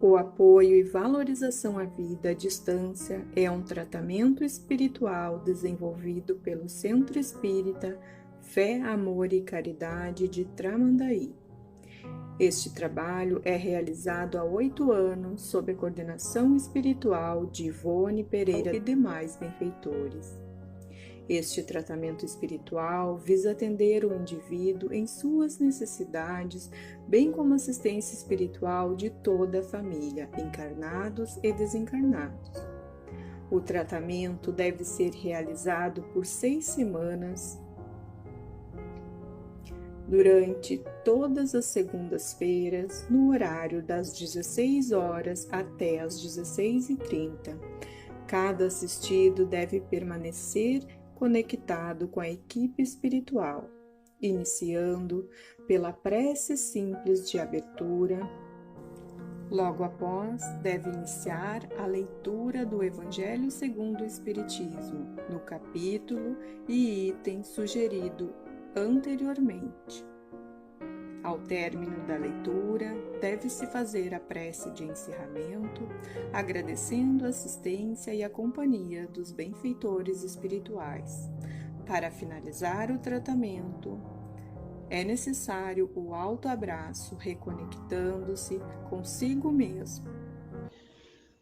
O apoio e valorização à vida à distância é um tratamento espiritual desenvolvido pelo Centro Espírita Fé, Amor e Caridade de Tramandaí. Este trabalho é realizado há 8 anos sob a coordenação espiritual de Ivone Pereira e demais benfeitores. Este tratamento espiritual visa atender o indivíduo em suas necessidades, bem como assistência espiritual de toda a família, encarnados e desencarnados. O tratamento deve ser realizado por 6 semanas, durante todas as segundas-feiras, no horário das 16 horas até as 16h30. Cada assistido deve permanecer conectado com a equipe espiritual, iniciando pela prece simples de abertura. Logo após, deve iniciar a leitura do Evangelho segundo o Espiritismo, no capítulo e item sugerido anteriormente. Ao término da leitura, deve-se fazer a prece de encerramento, agradecendo a assistência e a companhia dos benfeitores espirituais. Para finalizar o tratamento, é necessário o autoabraço, reconectando-se consigo mesmo.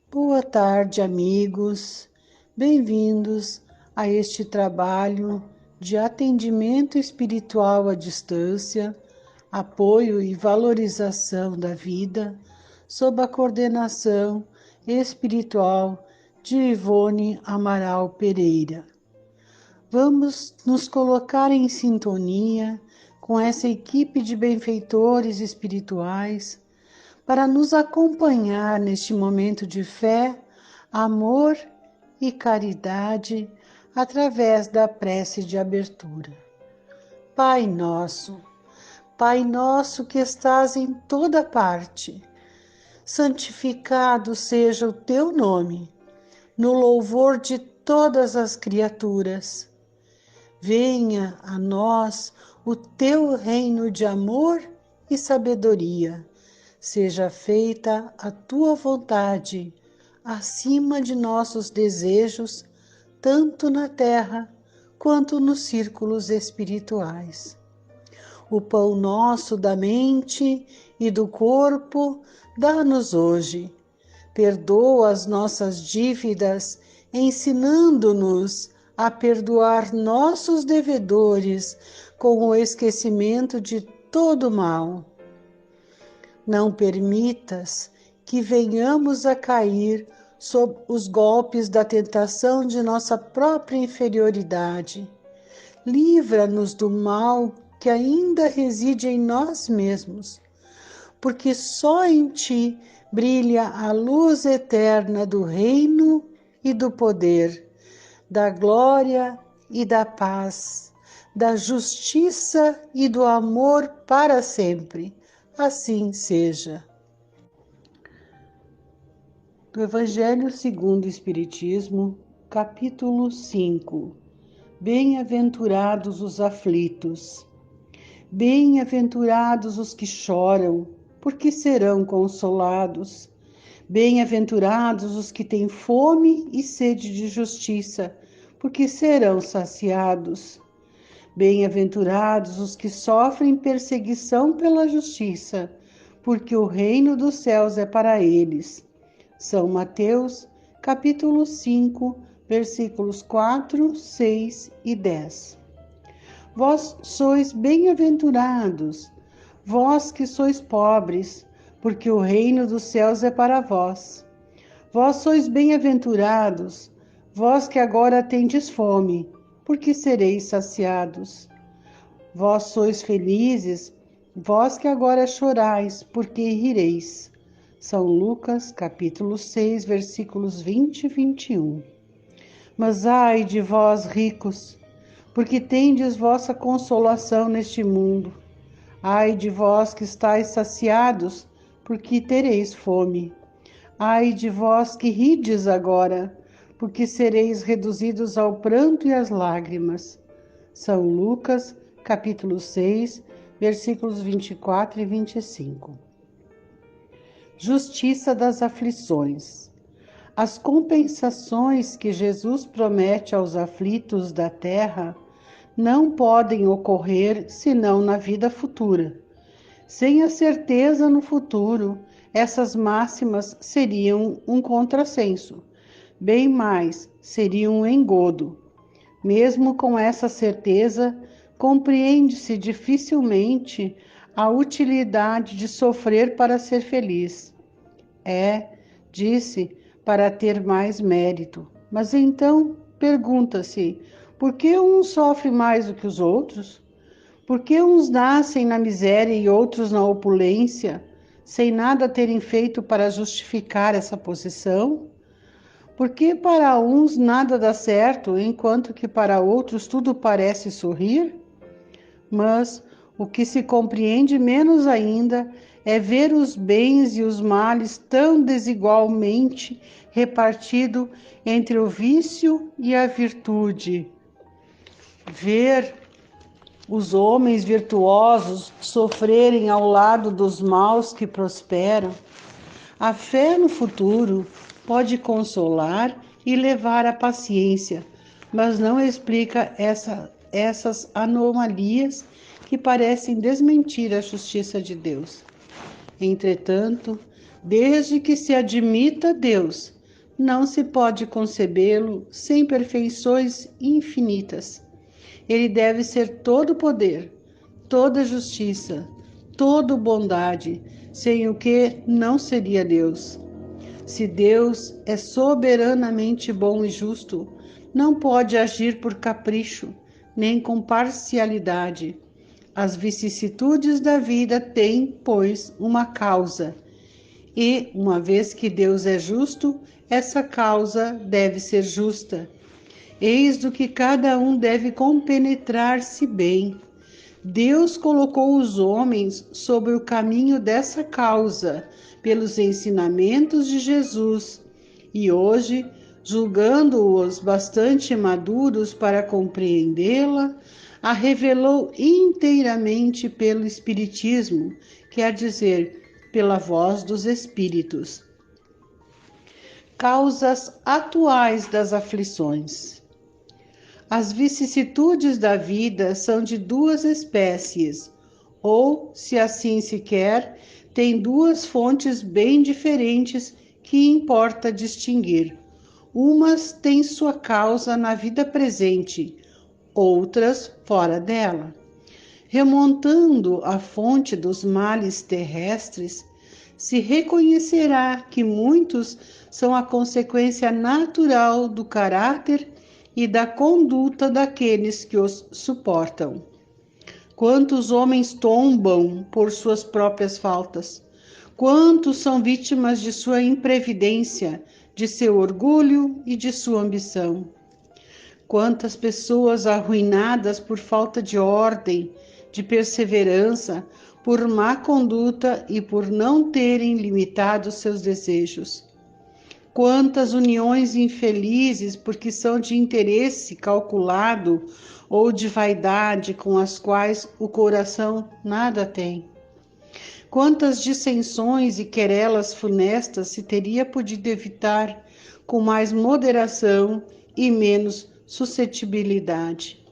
Boa tarde, amigos. Bem-vindos a este trabalho de atendimento espiritual à distância, apoio e valorização da vida, sob a coordenação espiritual de Ivone Amaral Pereira. Vamos nos colocar em sintonia com essa equipe de benfeitores espirituais para nos acompanhar neste momento de fé, amor e caridade através da prece de abertura. Pai nosso que estás em toda parte, santificado seja o teu nome, no louvor de todas as criaturas. Venha a nós o teu reino de amor e sabedoria. Seja feita a tua vontade, acima de nossos desejos, tanto na terra quanto nos círculos espirituais. O pão nosso da mente e do corpo dá-nos hoje. Perdoa as nossas dívidas, ensinando-nos a perdoar nossos devedores com o esquecimento de todo mal. Não permitas que venhamos a cair sob os golpes da tentação de nossa própria inferioridade. Livra-nos do mal que ainda reside em nós mesmos, porque só em ti brilha a luz eterna do reino e do poder, da glória e da paz, da justiça e do amor para sempre. Assim seja. Do Evangelho segundo o Espiritismo, capítulo 5. Bem-aventurados os aflitos. Bem-aventurados os que choram, porque serão consolados. Bem-aventurados os que têm fome e sede de justiça, porque serão saciados. Bem-aventurados os que sofrem perseguição pela justiça, porque o reino dos céus é para eles. São Mateus, capítulo 5, versículos 4, 6 e 10. Vós sois bem-aventurados, vós que sois pobres, porque o reino dos céus é para vós. Vós sois bem-aventurados, vós que agora tendes fome, porque sereis saciados. Vós sois felizes, vós que agora chorais, porque rireis. São Lucas, capítulo 6, versículos 20 e 21. Mas ai de vós, ricos, porque tendes vossa consolação neste mundo. Ai de vós que estáis saciados, porque tereis fome. Ai de vós que rides agora, porque sereis reduzidos ao pranto e às lágrimas. São Lucas, capítulo 6, versículos 24 e 25. justiça das aflições. As compensações que Jesus promete aos aflitos da terra não podem ocorrer senão na vida futura. Sem a certeza no futuro, essas máximas seriam um contrassenso, bem mais, seriam um engodo. Mesmo com essa certeza, compreende-se dificilmente a utilidade de sofrer para ser feliz. Disse, para ter mais mérito. Mas então, pergunta-se, por que uns sofrem mais do que os outros? Por que uns nascem na miséria e outros na opulência, sem nada terem feito para justificar essa posição? Por que para uns nada dá certo, enquanto que para outros tudo parece sorrir? Mas o que se compreende menos ainda é ver os bens e os males tão desigualmente repartidos entre o vício e a virtude. Ver os homens virtuosos sofrerem ao lado dos maus que prosperam. A fé no futuro pode consolar e levar à paciência, mas não explica essas anomalias que parecem desmentir a justiça de Deus. Entretanto, desde que se admita Deus, não se pode concebê-lo sem perfeições infinitas. Ele deve ser todo poder, toda justiça, toda bondade, sem o que não seria Deus. Se Deus é soberanamente bom e justo, não pode agir por capricho, nem com parcialidade. As vicissitudes da vida têm, pois, uma causa. E, uma vez que Deus é justo, essa causa deve ser justa. Eis do que cada um deve compenetrar-se bem. Deus colocou os homens sobre o caminho dessa causa, pelos ensinamentos de Jesus, e hoje, julgando-os bastante maduros para compreendê-la, a revelou inteiramente pelo Espiritismo, quer dizer, pela voz dos Espíritos. Causas atuais das aflições. As vicissitudes da vida são de duas espécies, ou, se assim se quer, têm duas fontes bem diferentes que importa distinguir. Umas têm sua causa na vida presente, outras fora dela. Remontando à fonte dos males terrestres, se reconhecerá que muitos são a consequência natural do caráter e da conduta daqueles que os suportam. Quantos homens tombam por suas próprias faltas? Quantos são vítimas de sua imprevidência, de seu orgulho e de sua ambição? Quantas pessoas arruinadas por falta de ordem, de perseverança, por má conduta e por não terem limitado seus desejos? Quantas uniões infelizes porque são de interesse calculado ou de vaidade com as quais o coração nada tem? Quantas dissensões e querelas funestas se teria podido evitar com mais moderação e menos suscetibilidade?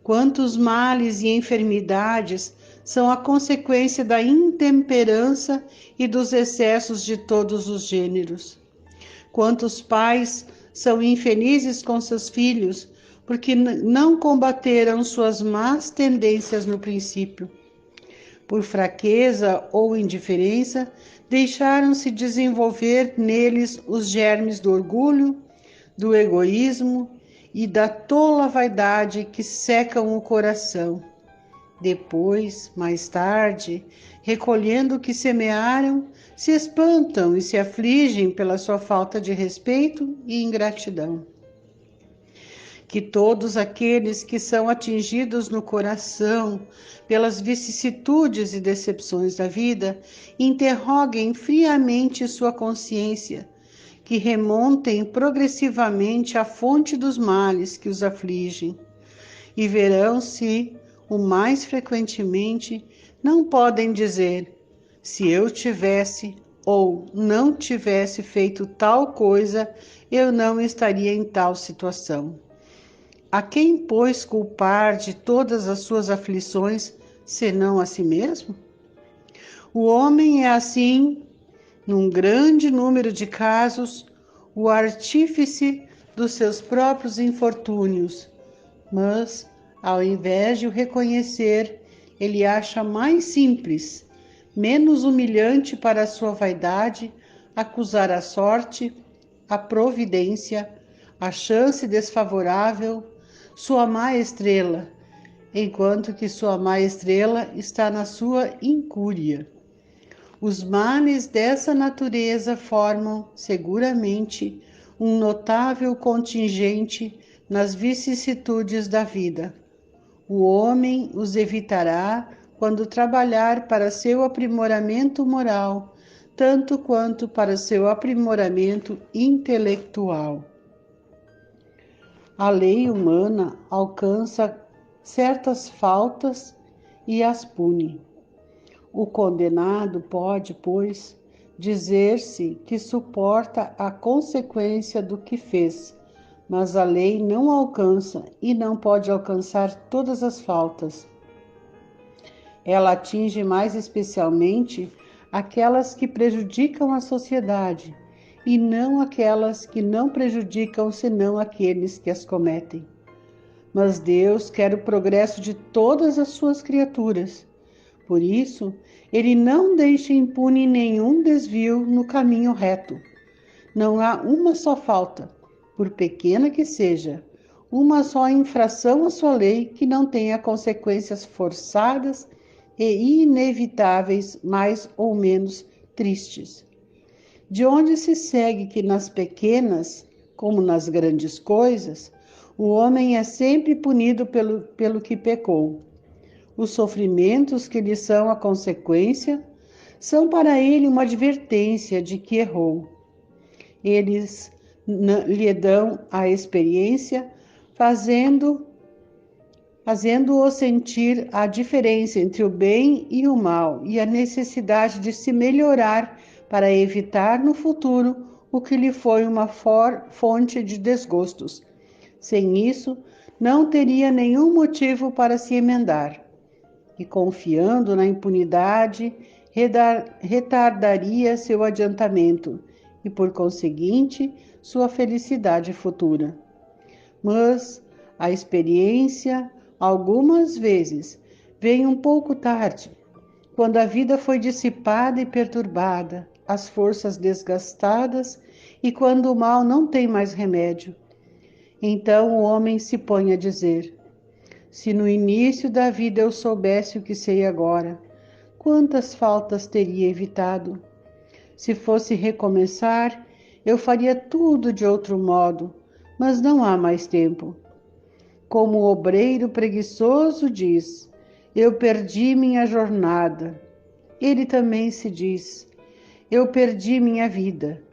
Quantos males e enfermidades são a consequência da intemperança e dos excessos de todos os gêneros? Quantos pais são infelizes com seus filhos porque não combateram suas más tendências no princípio? Por fraqueza ou indiferença, deixaram-se desenvolver neles os germes do orgulho, do egoísmo e da tola vaidade que secam o coração. Depois, mais tarde, recolhendo o que semearam, se espantam e se afligem pela sua falta de respeito e ingratidão. Que todos aqueles que são atingidos no coração pelas vicissitudes e decepções da vida interroguem friamente sua consciência, que remontem progressivamente à fonte dos males que os afligem, e verão se, o mais frequentemente, não podem dizer: se eu tivesse ou não tivesse feito tal coisa, eu não estaria em tal situação. A quem, pois, culpar de todas as suas aflições, senão a si mesmo? O homem é assim, num grande número de casos, o artífice dos seus próprios infortúnios, mas, ao invés de o reconhecer, ele acha mais simples, menos humilhante para a sua vaidade, acusar a sorte, a providência, a chance desfavorável, sua má estrela, enquanto que sua má estrela está na sua incúria. Os males dessa natureza formam, seguramente, um notável contingente nas vicissitudes da vida. O homem os evitará quando trabalhar para seu aprimoramento moral, tanto quanto para seu aprimoramento intelectual. A lei humana alcança certas faltas e as pune. O condenado pode, pois, dizer-se que suporta a consequência do que fez, mas a lei não alcança e não pode alcançar todas as faltas. Ela atinge mais especialmente aquelas que prejudicam a sociedade, e não aquelas que não prejudicam senão aqueles que as cometem. Mas Deus quer o progresso de todas as suas criaturas. Por isso, Ele não deixa impune nenhum desvio no caminho reto. Não há uma só falta, por pequena que seja, uma só infração à sua lei que não tenha consequências forçadas e inevitáveis, mais ou menos tristes. De onde se segue que nas pequenas, como nas grandes coisas, o homem é sempre punido pelo que pecou. Os sofrimentos que lhe são a consequência são para ele uma advertência de que errou. Eles lhe dão a experiência, fazendo-o sentir a diferença entre o bem e o mal e a necessidade de se melhorar para evitar no futuro o que lhe foi uma fonte de desgostos. Sem isso, não teria nenhum motivo para se emendar. E confiando na impunidade, retardaria seu adiantamento e, por conseguinte, sua felicidade futura. Mas a experiência, algumas vezes, vem um pouco tarde, quando a vida foi dissipada e perturbada, as forças desgastadas e quando o mal não tem mais remédio. Então o homem se põe a dizer: se no início da vida eu soubesse o que sei agora, quantas faltas teria evitado? Se fosse recomeçar, eu faria tudo de outro modo, mas não há mais tempo. Como o obreiro preguiçoso diz: eu perdi minha jornada. Ele também se diz: eu perdi minha vida.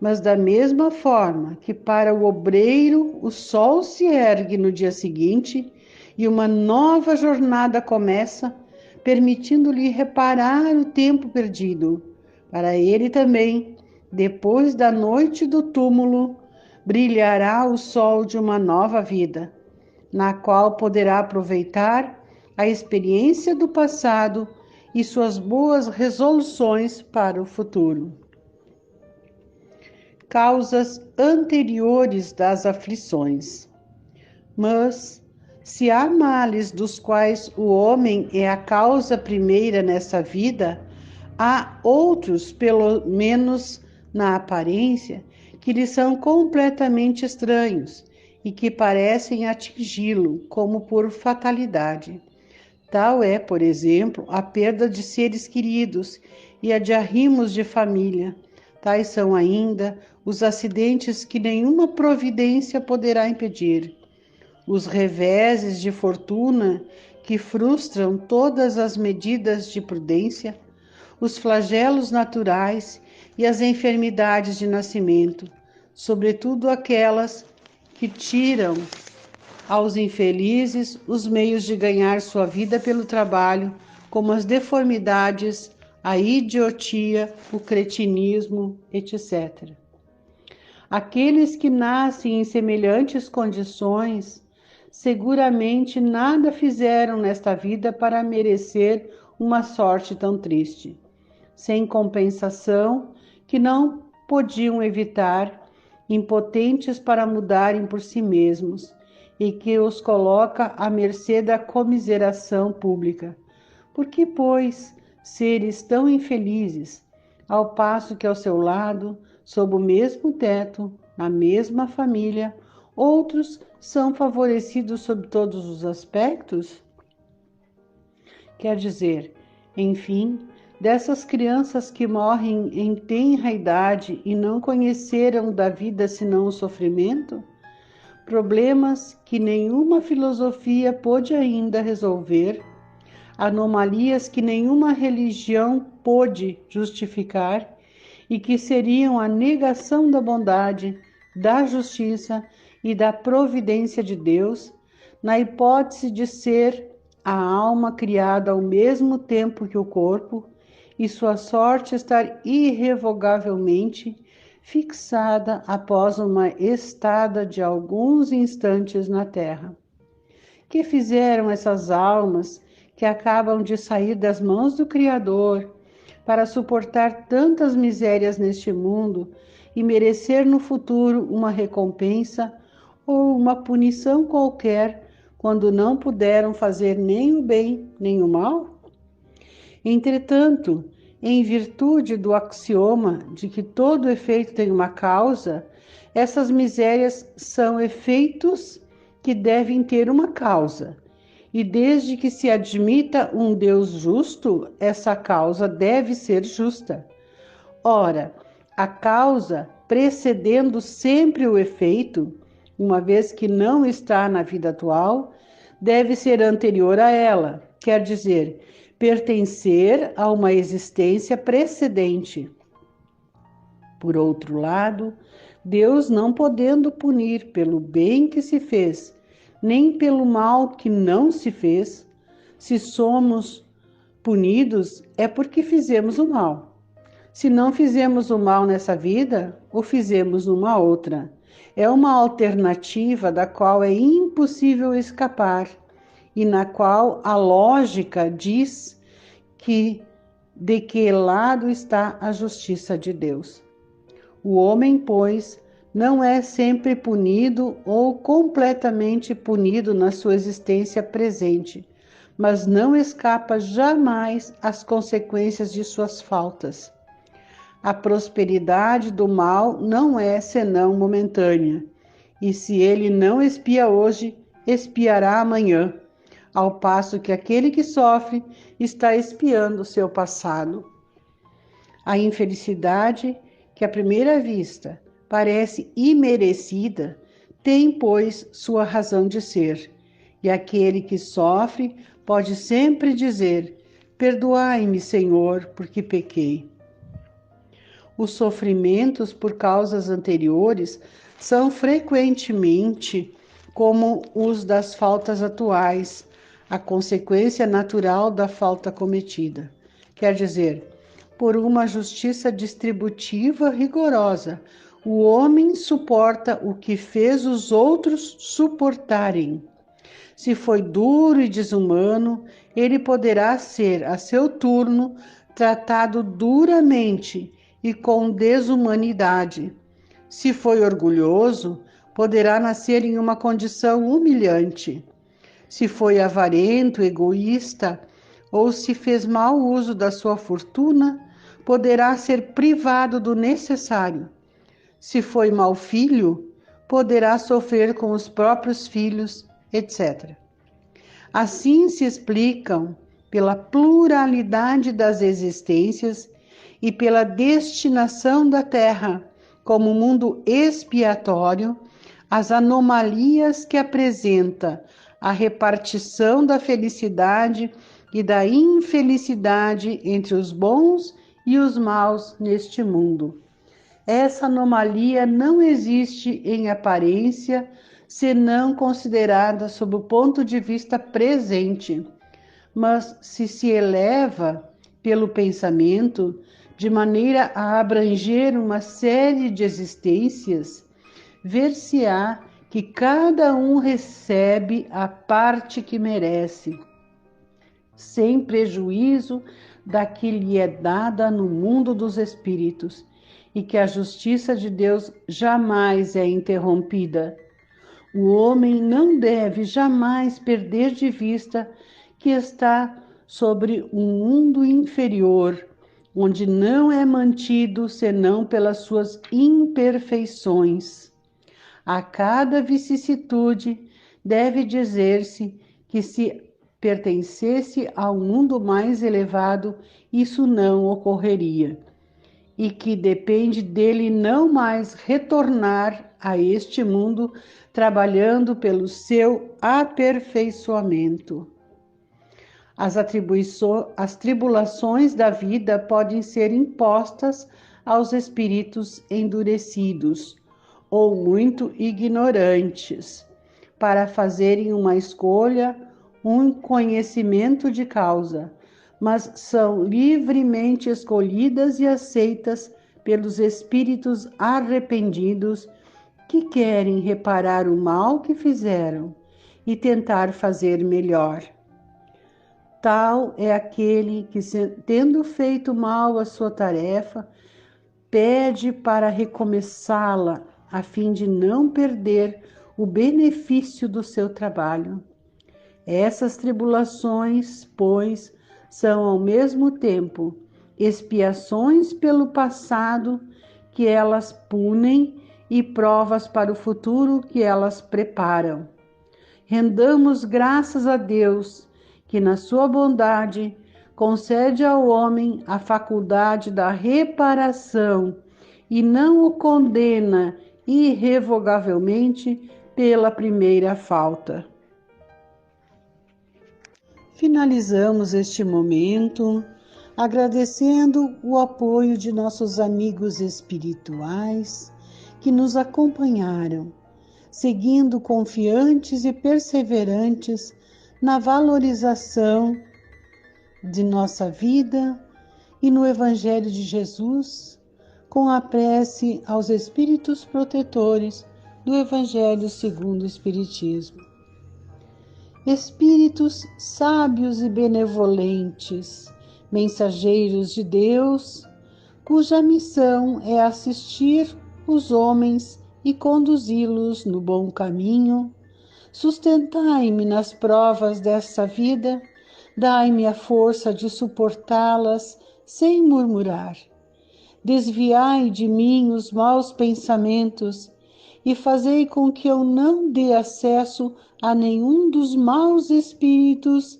Mas da mesma forma que para o obreiro o sol se ergue no dia seguinte e uma nova jornada começa, permitindo-lhe reparar o tempo perdido, para ele também, depois da noite do túmulo, brilhará o sol de uma nova vida, na qual poderá aproveitar a experiência do passado e suas boas resoluções para o futuro. Causas anteriores das aflições. Mas, se há males dos quais o homem é a causa primeira nessa vida, há outros, pelo menos na aparência, que lhe são completamente estranhos e que parecem atingi-lo como por fatalidade. Tal é, por exemplo, a perda de seres queridos e a de arrimos de família. Tais são ainda os acidentes que nenhuma providência poderá impedir, os reveses de fortuna que frustram todas as medidas de prudência, os flagelos naturais e as enfermidades de nascimento, sobretudo aquelas que tiram aos infelizes os meios de ganhar sua vida pelo trabalho, como as deformidades, a idiotia, o cretinismo, etc. Aqueles que nascem em semelhantes condições seguramente nada fizeram nesta vida para merecer uma sorte tão triste. Sem compensação, que não podiam evitar, impotentes para mudarem por si mesmos, e que os coloca à mercê da comiseração pública. Por que, pois, seres tão infelizes, ao passo que ao seu lado, sob o mesmo teto, na mesma família, outros são favorecidos sob todos os aspectos? Quer dizer, enfim, dessas crianças que morrem em tenra idade e não conheceram da vida senão o sofrimento? Problemas que nenhuma filosofia pôde ainda resolver, anomalias que nenhuma religião pôde justificar e que seriam a negação da bondade, da justiça e da providência de Deus, na hipótese de ser a alma criada ao mesmo tempo que o corpo e sua sorte estar irrevogavelmente fixada após uma estada de alguns instantes na terra. Que fizeram essas almas que acabam de sair das mãos do Criador para suportar tantas misérias neste mundo e merecer no futuro uma recompensa ou uma punição qualquer quando não puderam fazer nem o bem nem o mal? Entretanto, em virtude do axioma de que todo efeito tem uma causa, essas misérias são efeitos que devem ter uma causa. E desde que se admita um Deus justo, essa causa deve ser justa. Ora, a causa precedendo sempre o efeito, uma vez que não está na vida atual, deve ser anterior a ela, quer dizer, pertencer a uma existência precedente. Por outro lado, Deus, não podendo punir pelo bem que se fez, nem pelo mal que não se fez, se somos punidos é porque fizemos o mal. Se não fizemos o mal nessa vida, o fizemos numa outra. É uma alternativa da qual é impossível escapar e na qual a lógica diz que de que lado está a justiça de Deus. O homem, pois, não é sempre punido ou completamente punido na sua existência presente, mas não escapa jamais às consequências de suas faltas. A prosperidade do mal não é senão momentânea, e se ele não expia hoje, expiará amanhã, ao passo que aquele que sofre está expiando o seu passado. A infelicidade, que à primeira vista parece imerecida, tem, pois, sua razão de ser, e aquele que sofre pode sempre dizer: perdoai-me, Senhor, porque pequei. Os sofrimentos por causas anteriores são frequentemente como os das faltas atuais, a consequência natural da falta cometida. Quer dizer, por uma justiça distributiva rigorosa, o homem suporta o que fez os outros suportarem. Se foi duro e desumano, ele poderá ser, a seu turno, tratado duramente e com desumanidade. Se foi orgulhoso, poderá nascer em uma condição humilhante. Se foi avarento, egoísta, ou se fez mau uso da sua fortuna, poderá ser privado do necessário. Se foi mau filho, poderá sofrer com os próprios filhos, etc. Assim se explicam, pela pluralidade das existências e pela destinação da Terra como mundo expiatório, as anomalias que apresenta a repartição da felicidade e da infelicidade entre os bons e os maus neste mundo. Essa anomalia não existe em aparência, senão considerada sob o ponto de vista presente, mas se eleva pelo pensamento, de maneira a abranger uma série de existências, ver-se-á que cada um recebe a parte que merece, sem prejuízo da que lhe é dada no mundo dos espíritos, e que a justiça de Deus jamais é interrompida. O homem não deve jamais perder de vista que está sobre um mundo inferior, onde não é mantido senão pelas suas imperfeições. A cada vicissitude deve dizer-se que, se pertencesse ao mundo mais elevado, isso não ocorreria, e que depende dele não mais retornar a este mundo, trabalhando pelo seu aperfeiçoamento. As tribulações da vida podem ser impostas aos espíritos endurecidos ou muito ignorantes, para fazerem uma escolha, um conhecimento de causa, mas são livremente escolhidas e aceitas pelos espíritos arrependidos que querem reparar o mal que fizeram e tentar fazer melhor. Tal é aquele que, tendo feito mal a sua tarefa, pede para recomeçá-la, a fim de não perder o benefício do seu trabalho. Essas tribulações, pois, são ao mesmo tempo expiações pelo passado que elas punem e provas para o futuro que elas preparam. Rendamos graças a Deus, que na sua bondade concede ao homem a faculdade da reparação e não o condena irrevogavelmente pela primeira falta. Finalizamos este momento agradecendo o apoio de nossos amigos espirituais que nos acompanharam, seguindo confiantes e perseverantes na valorização de nossa vida e no Evangelho de Jesus, com a prece aos espíritos protetores do Evangelho segundo o Espiritismo. Espíritos sábios e benevolentes, mensageiros de Deus, cuja missão é assistir os homens e conduzi-los no bom caminho, sustentai-me nas provas desta vida, dai-me a força de suportá-las sem murmurar. Desviai de mim os maus pensamentos e fazei com que eu não dê acesso a nenhum dos maus espíritos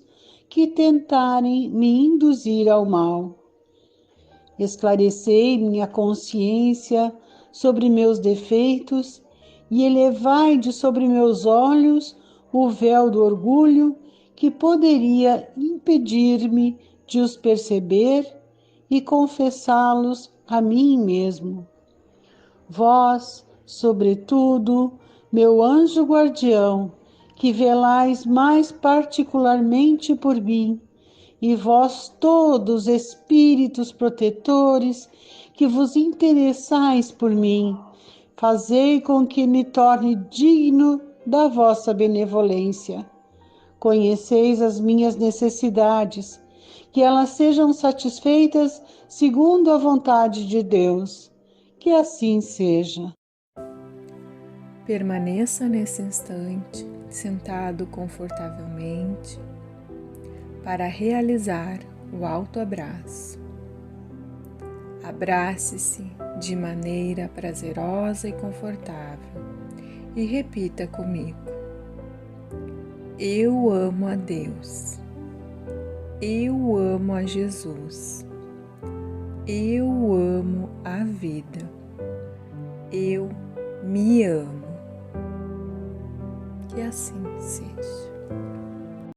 que tentarem me induzir ao mal. Esclarecei minha consciência sobre meus defeitos e elevai de sobre meus olhos o véu do orgulho que poderia impedir-me de os perceber e confessá-los a mim mesmo. Vós, sobretudo, meu anjo guardião, que velais mais particularmente por mim, e vós todos, espíritos protetores, que vos interessais por mim, fazei com que me torne digno da vossa benevolência. Conheceis as minhas necessidades, que elas sejam satisfeitas segundo a vontade de Deus. Que assim seja. Permaneça nesse instante, sentado confortavelmente, para realizar o autoabraço. Abrace-se de maneira prazerosa e confortável e repita comigo: eu amo a Deus, eu amo a Jesus, eu amo a vida, eu me amo. Que assim seja.